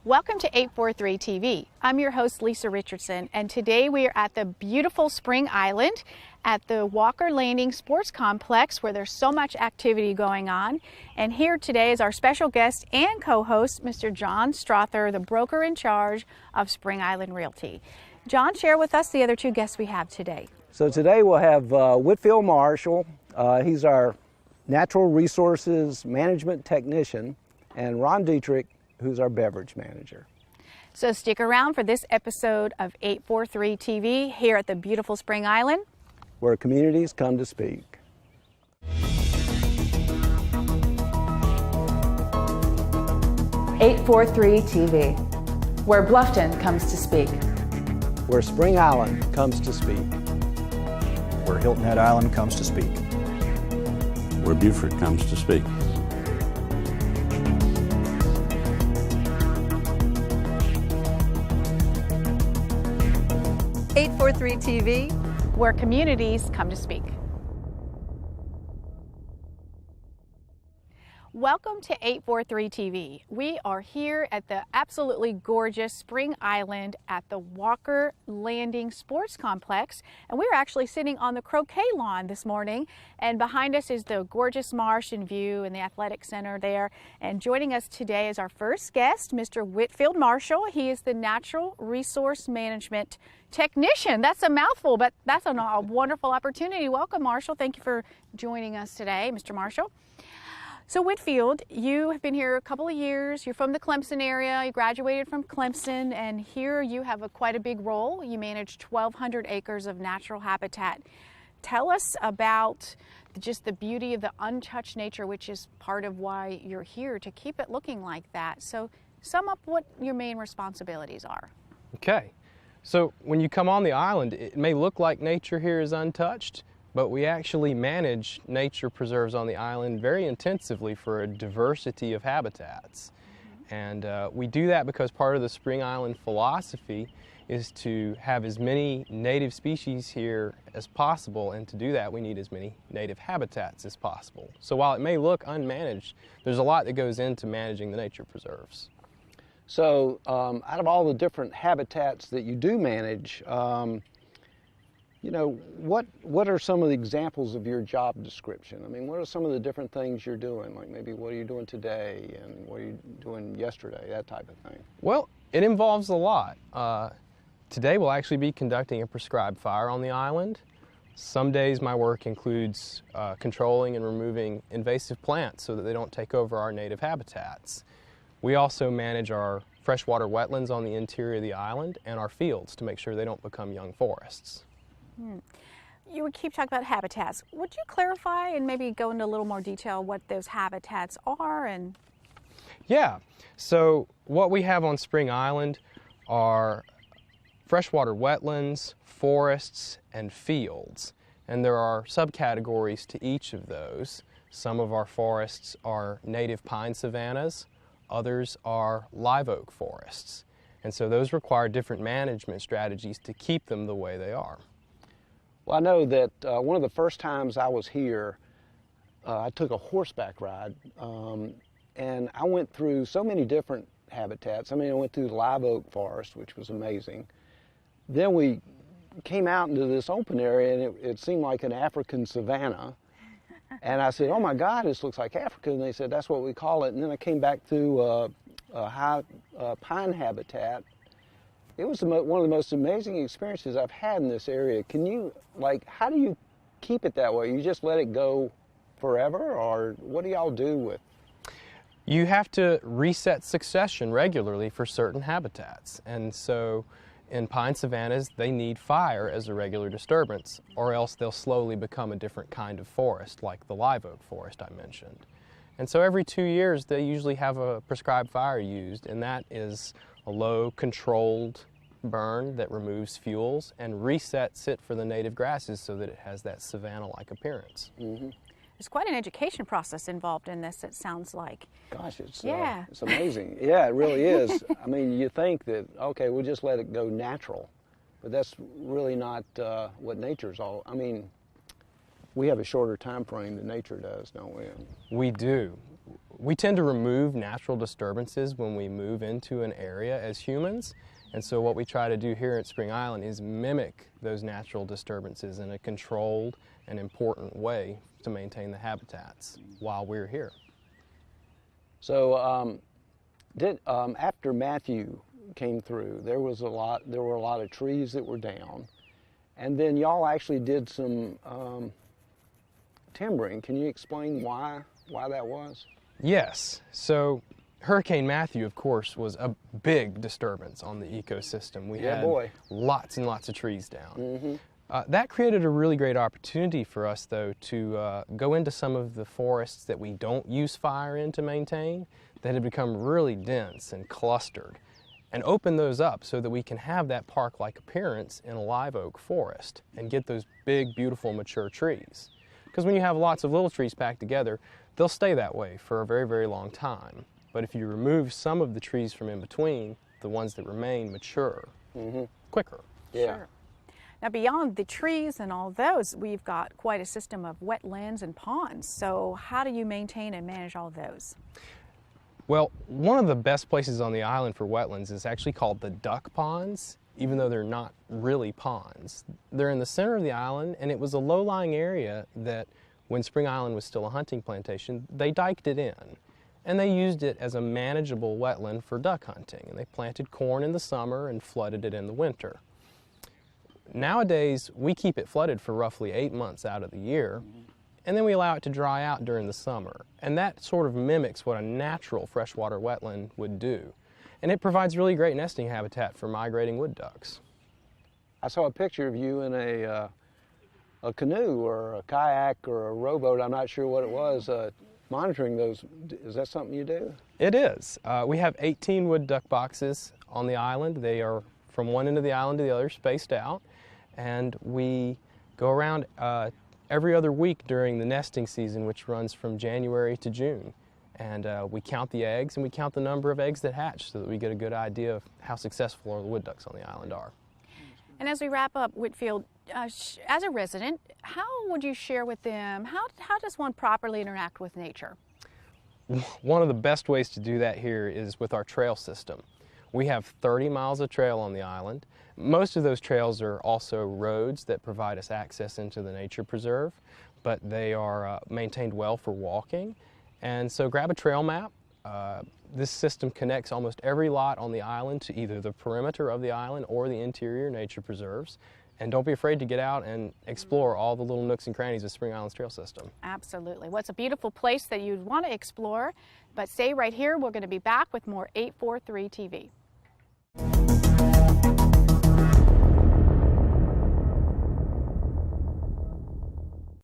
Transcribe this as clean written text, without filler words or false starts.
Welcome to 843 TV. I'm your host, Lisa Richardson, and today we are at the beautiful Spring Island at the Walker Landing Sports Complex where there's so much activity going on. And here today is our special guest and co-host, Mr. John Strother, the broker in charge of Spring Island Realty. John, share with us the other two guests we have today. So today we'll have Whitfield Marshall. He's our Natural Resources Management Technician, and Ron Dietrich, who's our Beverage Manager. So stick around for this episode of 843 TV here at the beautiful Spring Island, where communities come to speak. (843 TV), where Bluffton comes to speak. Where Spring Island comes to speak. Where Hilton Head Island comes to speak. Where Beaufort comes to speak. (843 TV), where communities come to speak. Welcome to 843 TV. We are here at the absolutely gorgeous Spring Island at the Walker Landing Sports Complex, and we're actually sitting on the croquet lawn this morning, and behind us is the gorgeous marsh and view and the athletic center there. And joining us today is our first guest, Mr. Whitfield Marshall. He is the Natural Resource Management Technician. That's a mouthful, but that's a wonderful opportunity. Welcome, Marshall. Thank you for joining us today, Mr. Marshall. So Whitfield, you have been here a couple of years. You're from the Clemson area. You graduated from Clemson, and here you have quite a big role. You manage 1,200 acres of natural habitat. Tell us about just the beauty of the untouched nature, which is part of why you're here, to keep it looking like that. So sum up what your main responsibilities are. Okay. So when you come on the island, it may look like nature here is untouched, but we actually manage nature preserves on the island very intensively for a diversity of habitats. And we do that because part of the Spring Island philosophy is to have as many native species here as possible, and to do that we need as many native habitats as possible. So while it may look unmanaged, there's a lot that goes into managing the nature preserves. So out of all the different habitats that you do manage, you know, what are some of the examples of your job description? I mean, what are some of the different things you're doing? Like maybe what are you doing today and what are you doing yesterday, that type of thing? Well, it involves a lot. Today we'll actually be conducting a prescribed fire on the island. Some days my work includes controlling and removing invasive plants so that they don't take over our native habitats. We also manage our freshwater wetlands on the interior of the island and our fields to make sure they don't become young forests. You would keep talking about habitats. Would you clarify and maybe go into a little more detail what those habitats are? And yeah, so what we have on Spring Island are freshwater wetlands, forests, and fields. And there are subcategories to each of those. Some of our forests are native pine savannas, others are live oak forests. And so those require different management strategies to keep them the way they are. Well, I know that one of the first times I was here, I took a horseback ride, and I went through so many different habitats. I mean, I went through the live oak forest, which was amazing. Then we came out into this open area, and it seemed like an African savanna. And I said, oh my God, this looks like Africa. And they said, that's what we call it. And then I came back through a high pine habitat. It was one of the most amazing experiences I've had in this area. Can you, how do you keep it that way? You just let it go forever, or what do y'all do with? You have to reset succession regularly for certain habitats. And so in pine savannas, they need fire as a regular disturbance, or else they'll slowly become a different kind of forest, like the live oak forest I mentioned. And so every 2 years, they usually have a prescribed fire used, and that is a low controlled burn that removes fuels and resets it for the native grasses so that it has that savanna-like appearance. Mm-hmm. There's quite an education process involved in this, it sounds like. Gosh, it's amazing. Yeah, it really is. I mean, you think that, okay, we'll just let it go natural, but that's really not what nature's all. I mean, we have a shorter time frame than nature does, don't we? We do. we tend to remove natural disturbances when we move into an area as humans. And so what we try to do here at Spring Island is mimic those natural disturbances in a controlled and important way to maintain the habitats while we're here. So after Matthew came through, there were a lot of trees that were down, and then y'all actually did some timbering. Can you explain why that was? Yes. So Hurricane Matthew, of course, was a big disturbance on the ecosystem. We had lots and lots of trees down. Mm-hmm. That created a really great opportunity for us, though, to go into some of the forests that we don't use fire in to maintain, that had become really dense and clustered, and open those up so that we can have that park-like appearance in a live oak forest and get those big, beautiful, mature trees. Because when you have lots of little trees packed together, they'll stay that way for a very, very long time. But if you remove some of the trees from in between, the ones that remain mature quicker. Yeah. Sure. Now, beyond the trees and all those, we've got quite a system of wetlands and ponds. So how do you maintain and manage all those? Well, one of the best places on the island for wetlands is actually called the duck ponds, even though they're not really ponds. They're in the center of the island, and it was a low-lying area that, when Spring Island was still a hunting plantation, they diked it in. And they used it as a manageable wetland for duck hunting. And they planted corn in the summer and flooded it in the winter. Nowadays, we keep it flooded for roughly 8 months out of the year, and then we allow it to dry out during the summer. And that sort of mimics what a natural freshwater wetland would do. And it provides really great nesting habitat for migrating wood ducks. I saw a picture of you in a canoe or a kayak or a rowboat, I'm not sure what it was, monitoring those. Is that something you do? It is. We have 18 wood duck boxes on the island. They are from one end of the island to the other, spaced out. And we go around every other week during the nesting season, which runs from January to June. And we count the eggs and we count the number of eggs that hatch so that we get a good idea of how successful the wood ducks on the island are. And as we wrap up, Whitfield, as a resident, how would you share with them, how does one properly interact with nature? One of the best ways to do that here is with our trail system. We have 30 miles of trail on the island. Most of those trails are also roads that provide us access into the nature preserve, but they are maintained well for walking. And so grab a trail map. This system connects almost every lot on the island to either the perimeter of the island or the interior nature preserves. And don't be afraid to get out and explore all the little nooks and crannies of Spring Island's trail system. Absolutely. Well, it's a beautiful place that you'd want to explore. But stay right here. We're going to be back with more 843 TV.